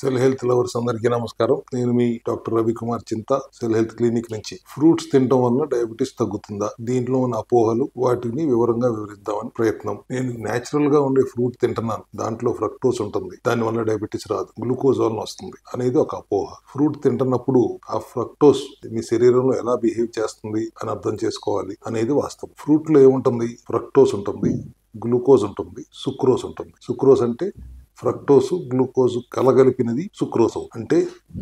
Cell health lovers అందరికీ నమస్కారం. నేను మీ డాక్టర్ రవికుమార్ చింత, సెల్ హెల్త్ క్లినిక్ నుంచి. ఫ్రూట్స్ తినడం వల్ల డయాబెటీస్ తగ్గుతుందా, దీంట్లో ఉన్న అపోహలు, వాటిని వివరంగా వివరిద్దామని ప్రయత్నం. నేను న్యాచురల్ గా ఉండే ఫ్రూట్ తింటున్నాను, దాంట్లో ఫ్రక్టోస్ ఉంటుంది, దాని వల్ల డయాబెటీస్ రాదు, గ్లూకోజ్ వల్ల వస్తుంది అనేది ఒక అపోహ. ఫ్రూట్ తింటున్నప్పుడు ఆ ఫ్రక్టోస్ మీ శరీరంలో ఎలా బిహేవ్ చేస్తుంది అని అర్థం చేసుకోవాలి అనేది వాస్తవం. ఫ్రూట్ లో ఏముంటుంది? ఫ్రక్టోస్ ఉంటుంది, గ్లూకోజ్ ఉంటుంది, సుక్రోజ్ ఉంటుంది. సుక్రోజ్ అంటే ఫ్రక్టోస్ గ్లూకోజ్ కలగలిపినది సుక్రోజ్. అంటే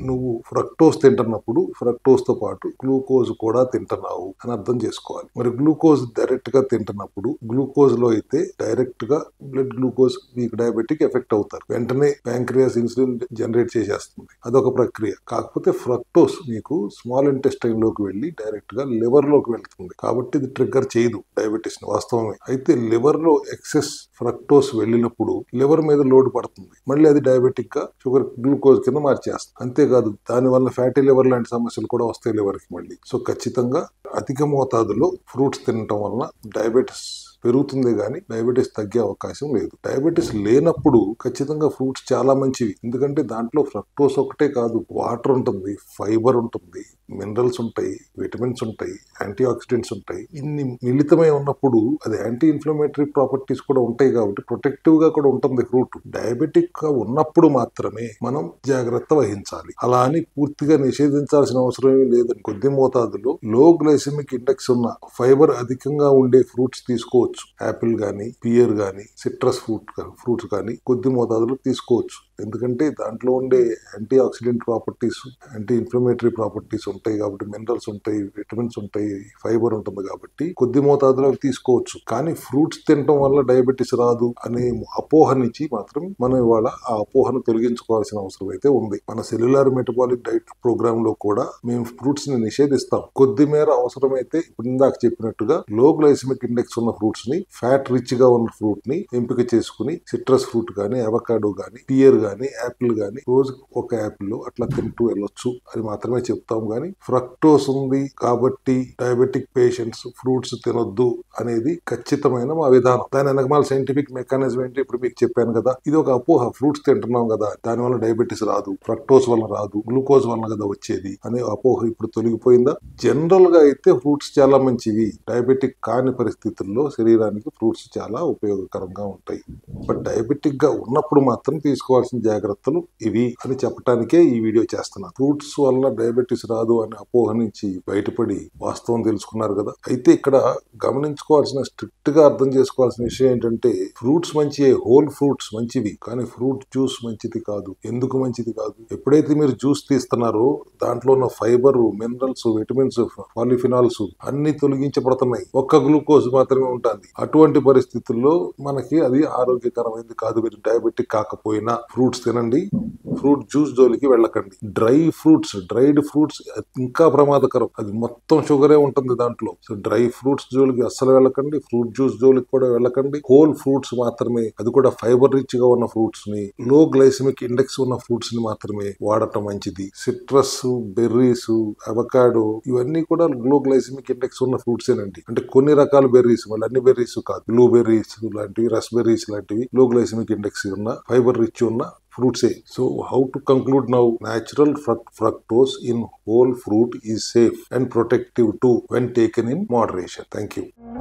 నువ్వు ఫ్రక్టోస్ తింటున్నప్పుడు ఫ్రక్టోస్ తో పాటు గ్లూకోజ్ కూడా తింటున్నావు అని అర్థం చేసుకోవాలి. మరి గ్లూకోజ్ డైరెక్ట్ గా తింటున్నప్పుడు, గ్లూకోజ్ లో అయితే డైరెక్ట్ గా బ్లడ్ గ్లూకోజ్ మీకు డయాబెటిక్ ఎఫెక్ట్ అవుతారు. వెంటనే ప్యాంక్రియాస్ ఇన్సులిన్ జనరేట్ చేసేస్తుంది, అదొక ప్రక్రియ. కాకపోతే ఫ్రక్టోస్ మీకు స్మాల్ ఇంటెస్టైన్ లోకి వెళ్ళి డైరెక్ట్ గా లివర్ లోకి వెళ్తుంది, కాబట్టి ఇది ట్రిగ్గర్ చేయదు డయాబెటీస్ ని. వాస్తవమే. అయితే లివర్ లో ఎక్సెస్ ఫ్రక్టోస్ వెళ్ళినప్పుడు లివర్ మీద లోడ్ పడుతుంది, మళ్ళీ అది డయాబెటిక్ గా షుగర్ గ్లూకోజ్ కింద మార్చేస్తుంది. అంతేకాదు, దానివల్ల ఫ్యాటీ లివర్ లాంటి సమస్యలు కూడా వస్తాయి లివర్ కి మళ్ళీ. సో ఖచ్చితంగా అధిక మోతాదులో ఫ్రూట్స్ తినటం వలన డయాబెటీస్ పెరుగుతుంది కానీ డయాబెటీస్ తగ్గే అవకాశం లేదు. డయాబెటీస్ లేనప్పుడు ఖచ్చితంగా ఫ్రూట్స్ చాలా మంచివి, ఎందుకంటే దాంట్లో ఫ్రక్టోస్ ఒకటే కాదు, వాటర్ ఉంటుంది, ఫైబర్ ఉంటుంది, మినరల్స్ ఉంటాయి, విటమిన్స్ ఉంటాయి, యాంటీ ఆక్సిడెంట్స్ ఉంటాయి. ఇన్ని మిళితమై ఉన్నప్పుడు అది యాంటీ ఇన్ఫ్లమేటరీ ప్రాపర్టీస్ కూడా ఉంటాయి, కాబట్టి ప్రొటెక్టివ్ గా కూడా ఉంటుంది ఫ్రూట్. డయాబెటిక్ గా ఉన్నప్పుడు మాత్రమే మనం జాగ్రత్త వహించాలి. అలా అని పూర్తిగా నిషేధించాల్సిన అవసరం ఏమీ లేదు. కొద్ది మోతాదులో లో గ్లైసెమిక్ ఇండెక్స్ ఉన్న ఫైబర్ అధికంగా ఉండే ఫ్రూట్స్ తీసుకోవచ్చు. యాపిల్ గానీ, పియర్ గానీ, సిట్రస్ ఫ్రూట్స్ కానీ కొద్ది మోతాదులో తీసుకోవచ్చు. ఎందుకంటే దాంట్లో ఉండే anti oxidant properties, anti inflammatory properties ఉంటాయి కాబట్టి, మినరల్స్ ఉంటాయి, విటమిన్స్ ఉంటాయి, ఫైబర్ ఉంటుంది కాబట్టి కొద్ది మోతాదులో తీసుకోవచ్చు. కానీ ఫ్రూట్స్ తినడం వల్ల డయాబెటీస్ రాదు అనే అపోహ నుంచి మాత్రం మనం ఇవాళ ఆ అపోహను తొలగించుకోవాల్సిన అవసరం అయితే ఉంది. మన సెల్యులార్ మెటబాలిక్ డైట్ ప్రోగ్రామ్ లో కూడా మేము ఫ్రూట్స్ ని నిషేధిస్తాం. కొద్ది మేర అవసరమైతే ఇప్పుడు ఇందాక చెప్పినట్టుగా లో గ్లైసెమిక్ ఇండెక్స్ ఉన్న ఫ్రూట్స్ ని, ఫ్యాట్ రిచ్ గా ఉన్న ఫ్రూట్ ని ఎంపిక చేసుకుని సిట్రస్ ఫ్రూట్ గానీ, అవకాడో గానీ, పియర్ గానీ, యాపిల్ గానీ రోజు ఒక యాపిల్ అట్లా తింటూ వెళ్ళొచ్చు అని మాత్రమే చెప్తాం. గానీ ఫ్రక్టోస్ ఉంది కాబట్టి డయాబెటిక్ పేషెంట్స్ ఫ్రూట్స్ తినొద్దు అనేది ఖచ్చితమైన మా విధానం. దాని వెనకమాల సైంటిఫిక్ మెకానిజం ఏంటి ఇప్పుడు మీకు చెప్పాను కదా. ఇది ఒక అపోహ, ఫ్రూట్స్ తింటున్నాం కదా దాని వల్ల డయాబెటీస్ రాదు, ఫ్రక్టోస్ వల్ల రాదు, గ్లూకోజ్ వల్ల కదా వచ్చేది అనే అపోహ ఇప్పుడు తొలగిపోయిందా? జనరల్ గా అయితే ఫ్రూట్స్ చాలా మంచివి. డయాబెటిక్ కాని పరిస్థితుల్లో శరీరానికి ఫ్రూట్స్ చాలా ఉపయోగకరంగా ఉంటాయి. బట్ డయాబెటిక్ గా ఉన్నప్పుడు మాత్రం తీసుకోవాల్సిన జాగ్రత్తలు ఇవి అని చెప్పడానికే ఈ వీడియో చేస్తున్నా. ఫ్రూట్స్ వల్ల డయాబెటీస్ రాదు అనే అపోహ నుంచి బయటపడి వాస్తవం తెలుసుకున్నారు కదా. అయితే ఇక్కడ గమనించుకోవాల్సిన, స్ట్రిక్ట్ గా అర్థం చేసుకోవాల్సిన విషయం ఏంటంటే, ఫ్రూట్స్ మంచివే, హోల్ ఫ్రూట్స్ మంచివి, కానీ ఫ్రూట్ జ్యూస్ మంచిది కాదు. ఎందుకు మంచిది కాదు? ఎప్పుడైతే మీరు జ్యూస్ తీస్తున్నారో దాంట్లో ఉన్న ఫైబర్, మినరల్స్, విటమిన్స్, పాలిఫినాల్స్ అన్ని తొలగించబడుతున్నాయి, ఒక్క గ్లూకోజ్ మాత్రమే ఉంటుంది. అటువంటి పరిస్థితుల్లో మనకి అది ఆరోగ్యకరమైనది కాదు. మీరు డయాబెటిక్ కాకపోయినా ఫ్రూట్స్ తినండి, ఫ్రూట్ జ్యూస్ జోలికి వెళ్ళకండి. డ్రైడ్ ఫ్రూట్స్ ఇంకా ప్రమాదకరం, అది మొత్తం షుగరే ఉంటుంది దాంట్లో. సో డ్రై ఫ్రూట్స్ జోలికి అస్సలు వెళ్ళకండి, ఫ్రూట్ జ్యూస్ జోలికి కూడా వెళ్ళకండి. హోల్ ఫ్రూట్స్ మాత్రమే, అది కూడా ఫైబర్ రిచ్ గా ఉన్న ఫ్రూట్స్ ని, లో గ్లైసెమిక్ ఇండెక్స్ ఉన్న ఫ్రూట్స్ ని మాత్రమే వాడటం మంచిది. సిట్రస్, బెర్రీస్, అవకాడో ఇవన్నీ కూడా లో గ్లైసెమిక్ ఇండెక్స్ ఉన్న ఫ్రూట్స్ ఏనండి. అంటే కొన్ని రకాల బెర్రీస్, మళ్ళీ అన్ని బెర్రీస్ కాదు. బ్లూ బెర్రీస్ లాంటివి, రస్బెర్రీస్ లాంటివి లో గ్లైసెమిక్ ఇండెక్స్ ఉన్న, ఫైబర్ రిచ్ ఉన్న fruits. So how to conclude now? Natural fructose in whole fruit is safe and protective too when taken in moderation. Thank you.